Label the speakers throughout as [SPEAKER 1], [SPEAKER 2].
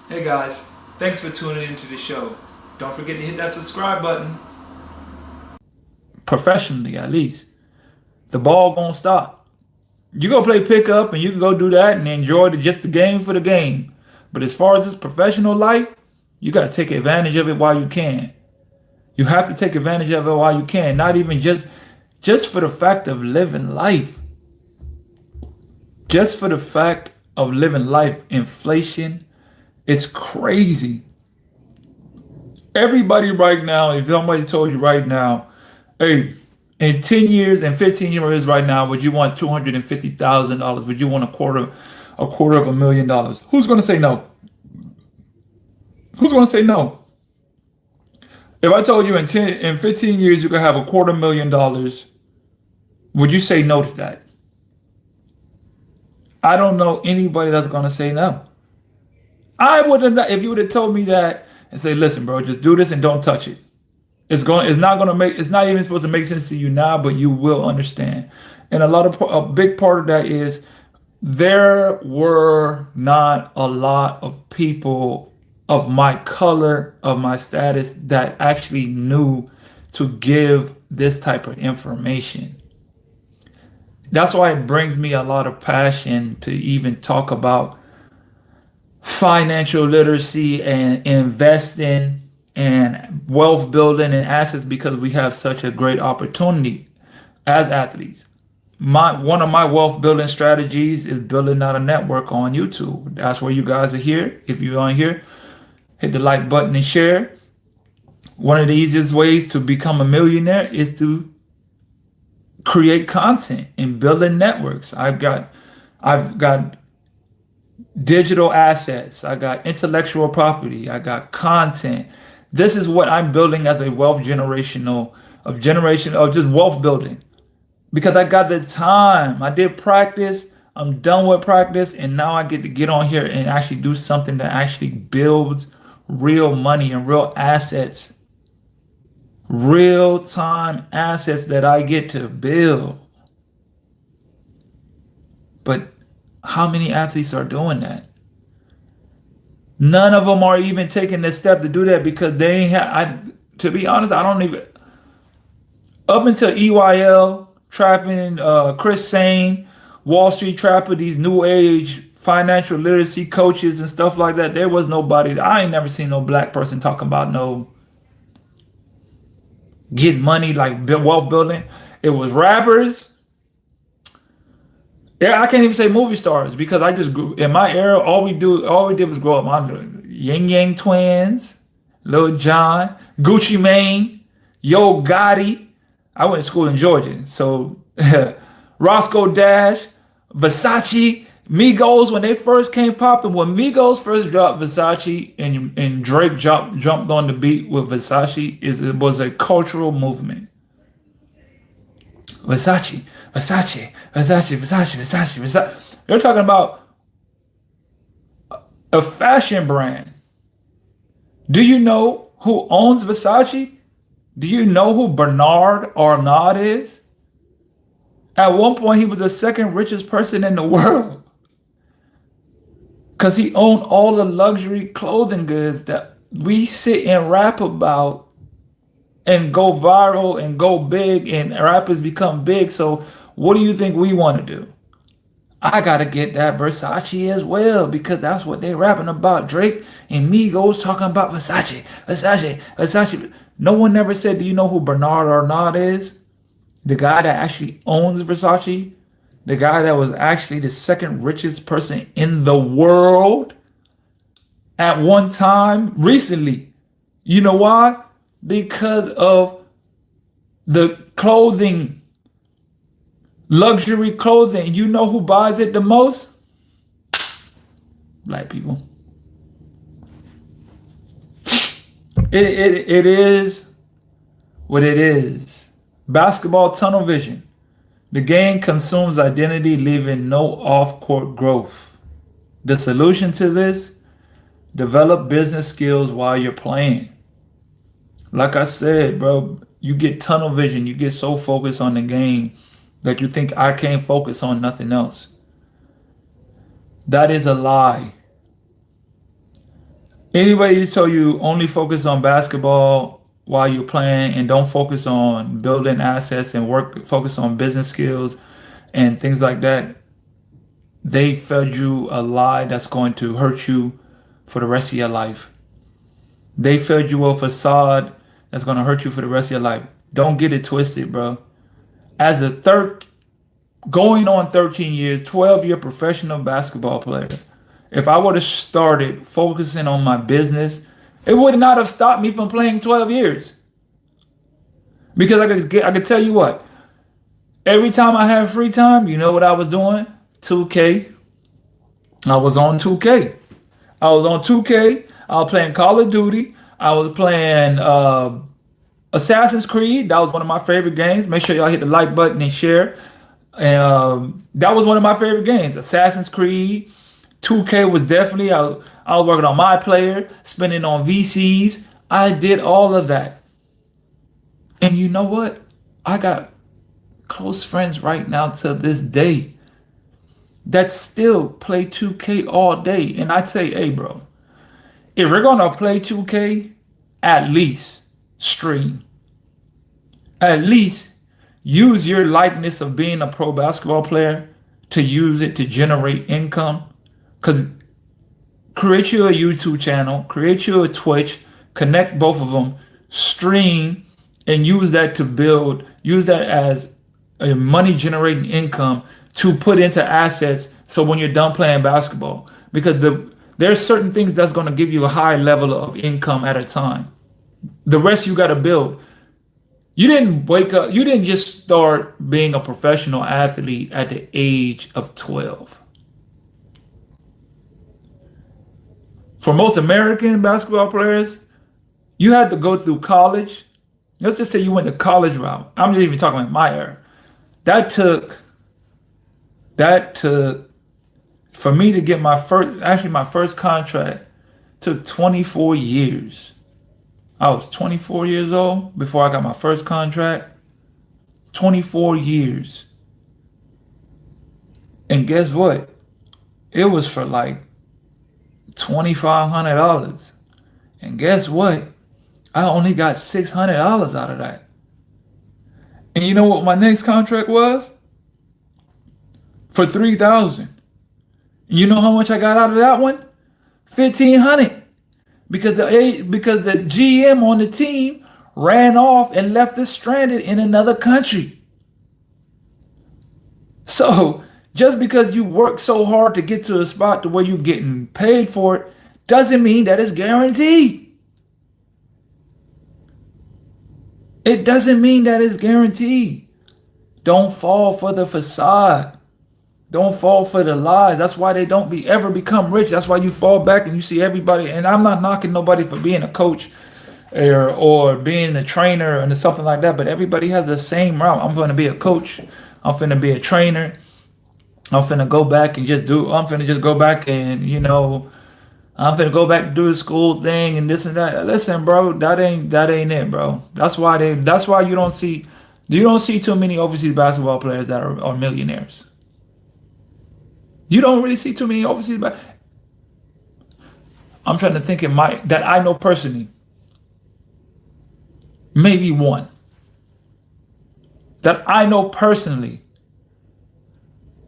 [SPEAKER 1] Hey guys, thanks for tuning into the show. Don't forget to hit that subscribe button. Professionally, at least. The ball gonna stop. You go play pickup and you can go do that and enjoy just the game for the game. But as far as this professional life, you gotta take advantage of it while you can. You have to take advantage of it while you can. Not even just for the fact of living life. Just for the fact of living life. Inflation, it's crazy. Everybody right now, if somebody told you right now, hey, in 10 years and 15 years right now, would you want $250,000? Would you want a quarter of $1 million? Who's gonna say no? Who's gonna say no? If I told you in 15 years you could have $250,000, would you say no to that? I don't know anybody that's gonna say no. I wouldn't if you would have told me that and say, listen, bro, just do this and don't touch it. It's not even supposed to make sense to you now, but you will understand. And a big part of that is there were not a lot of people of my color, of my status, that actually knew to give this type of information. That's why it brings me a lot of passion to even talk about financial literacy and investing and wealth building and assets, because we have such a great opportunity as athletes. One of my wealth building strategies is building out a network on YouTube. That's where you guys are here. If you're on here, hit the like button and share. One of the easiest ways to become a millionaire is to create content and building networks. I've got digital assets. I got intellectual property. I got content. This is what I'm building as a generation of just wealth building, because I got the time. I did practice. I'm done with practice, and now I get to get on here and actually do something that actually builds real money and real assets, real time assets that I get to build. But how many athletes are doing that? None of them are even taking the step to do that, because they ain't have. To be honest, I don't even. Up until EYL trapping, Chris Sane, Wall Street Trapper, these new age financial literacy coaches and stuff like that, there was nobody. I ain't never seen no black person talk about no getting money, like wealth building. It was rappers. Yeah, I can't even say movie stars, because I just grew in my era. All we did was grow up on Yin Yang Twins, Lil Jon, Gucci Mane, Yo Gotti. I went to school in Georgia, so Roscoe Dash, Versace, Migos when they first came popping. When Migos first dropped Versace and Drake jumped on the beat with Versace, it was a cultural movement. Versace, Versace, Versace, Versace, Versace, Versace. You're talking about a fashion brand. Do you know who owns Versace? Do you know who Bernard Arnault is? At one point, he was the second richest person in the world, because he owned all the luxury clothing goods that we sit and rap about and go viral and go big, and rappers become big. So what do you think we want to do? I gotta get that Versace as well, because that's what they rapping about. Drake and Migos talking about Versace, Versace, Versace. No one ever said, do you know who Bernard Arnault is? The guy that actually owns Versace, the guy that was actually the second richest person in the world at one time recently. You know why? Because of the clothing, luxury clothing. You know who buys it the most? Black people. It is what it is. Basketball tunnel vision. The game consumes identity, leaving no off-court growth. The solution to this: develop business skills while you're playing. Like I said, bro, you get tunnel vision. You get so focused on the game that you think I can't focus on nothing else. That is a lie. Anybody tell you only focus on basketball while you're playing and don't focus on building assets and focus on business skills and things like that, they fed you a lie that's going to hurt you for the rest of your life. They fed you a facade that's going to hurt you for the rest of your life. Don't get it twisted, bro. As a going on 13 years, 12-year professional basketball player, if I would have started focusing on my business, it would not have stopped me from playing 12 years. Because I could tell you what, every time I had free time, you know what I was doing? 2K. I was on 2K. I was on 2K. I was playing Call of Duty. I was playing Assassin's Creed. That was one of my favorite games. Make sure y'all hit the like button and share. And that was one of my favorite games. Assassin's Creed. 2K was definitely, I was working on my player, spending on VCs. I did all of that. And you know what? I got close friends right now to this day that still play 2K all day. And I say, hey, bro, if we're going to play 2K, at least stream. At least use your likeness of being a pro basketball player to use it to generate income. Because create you a YouTube channel, create you a Twitch, connect both of them, stream, and use that to build, use that as a money generating income to put into assets so when you're done playing basketball. Because there's certain things that's going to give you a high level of income at a time. The rest you got to build. You didn't wake up, you didn't just start being a professional athlete at the age of 12. For most American basketball players, you had to go through college. Let's just say you went the college route. I'm just even talking about my era. That took, for me to get my first contract took 24 years. I was 24 years old before I got my first contract. 24 years. And guess what? It was for like $2,500. And guess what? I only got $600 out of that. And you know what my next contract was? For $3,000. You know how much I got out of that one? $1,500. Because the GM on the team ran off and left us stranded in another country. So just because you work so hard to get to a spot to where you're getting paid for it doesn't mean that it's guaranteed. It doesn't mean that it's guaranteed. Don't fall for the facade. Don't fall for the lies. That's why they don't ever become rich. That's why you fall back and you see everybody. And I'm not knocking nobody for being a coach or being a trainer and something like that. But everybody has the same route. I'm going to be a coach. I'm going to be a trainer. I'm finna go back and I'm finna just go back and, I'm finna go back to do the school thing and this and that. Listen, bro, that ain't it, bro. That's why you don't see too many overseas basketball players that are millionaires. You don't really see too many overseas I'm trying to think that I know personally. Maybe one. That I know personally.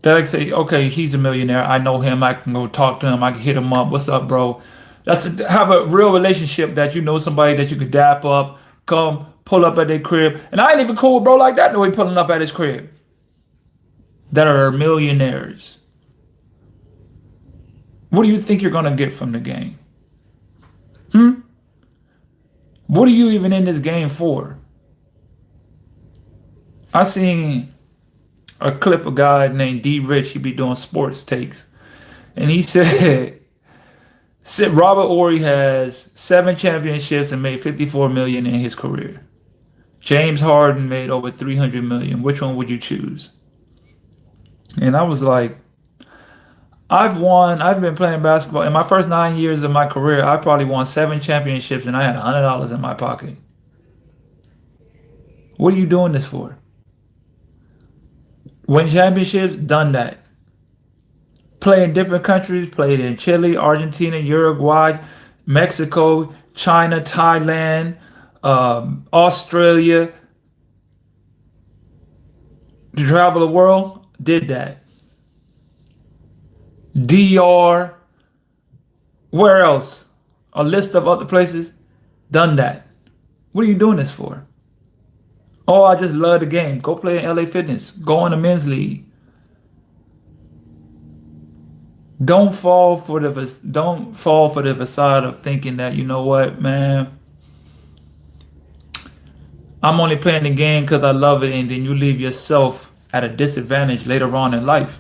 [SPEAKER 1] That I say, okay, he's a millionaire. I know him. I can go talk to him. I can hit him up. What's up, bro? Have a real relationship that you know somebody that you could dap up, come pull up at their crib. And I ain't even cool with bro like that. No, he pulling up at his crib. That are millionaires. What do you think you're gonna get from the game? What are you even in this game for? I seen a clip of a guy named D Rich. He be doing sports takes, and he said Robert Ory has 7 championships and made $54 million in his career. James Harden made over $300 million. Which one would you choose? And I was like, I've been playing basketball. In my first 9 years of my career, I probably won 7 championships and I had $100 in my pocket. What are you doing this for? Win championships, done that. Play in different countries, played in Chile, Argentina, Uruguay, Mexico, China, Thailand, Australia, to travel the world, did that. DR, where else? A list of other places, done that. What are you doing this for? Oh, I just love the game. Go play in LA Fitness. Go in the men's league. Don't fall for the facade of thinking that, you know what, man, I'm only playing the game because I love it, and then you leave yourself at a disadvantage later on in life.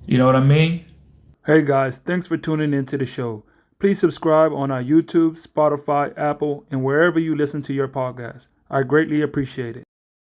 [SPEAKER 1] You know what I mean? Hey guys, thanks for tuning into the show. Please subscribe on our YouTube, Spotify, Apple, and wherever you listen to your podcast. I greatly appreciate it.